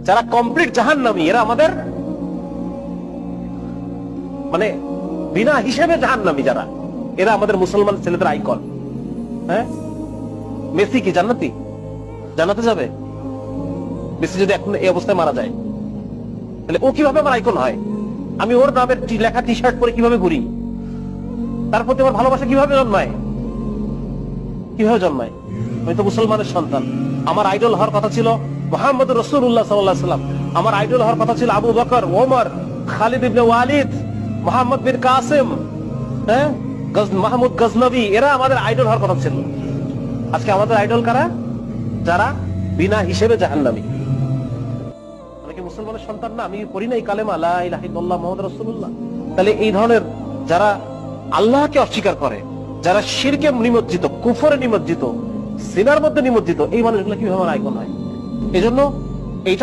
যারা কমপ্লিট জাহান্নামী এরা আমাদের মানে বিনা হিসেবে জাহান্নামী যারা, এরা আমাদের মুসলমান ছেলেদের আইকন। হ্যাঁ, মেসি কি জান্নাতি? জান্নাতে যাবে? মেসি যদি এখন এই অবস্থায় মারা যায় তাহলে ও কিভাবে আমার আইকন হয়? আমি ওর নামের লেখা টি শার্ট পরে কিভাবে ঘুরি? তার প্রতি আমার ভালোবাসা কিভাবে জন্মায়? কিভাবে জন্মায়? আমি তো মুসলমানের সন্তান। আমার আইডল হওয়ার কথা ছিল মুহাম্মদ রাসূলুল্লাহ সাল্লাল্লাহু আলাইহি ওয়াসাল্লাম। আমার আইডল হওয়ার কথা ছিল আবু বকর, ওমর, খালিদ ইবনে ওয়ালিদ, মুহাম্মদ বিন কাসিম, হ্যাঁ, মাহমুদ গজনবী, এরা আমাদের আইডল হওয়ার কথা ছিল। আজকে আমাদের আইডল কারা? যারা বিনা হিসেবে জাহান্নামী। আমি কি মুসলমানের সন্তান না? আমি পড়ি নাই কালেমা লা ইলাহা ইল্লাল্লাহ মুহাম্মাদুর রাসূলুল্লাহ? তাহলে এই ধরনের যারা আল্লাহকে অস্বীকার করে, যারা শিরকে নিমজ্জিত, কুফরে নিমজ্জিত, সিনার মধ্যে নিমজ্জিত, এই মানুষগুলো কিভাবে আমার আইকন হয়? এজন্য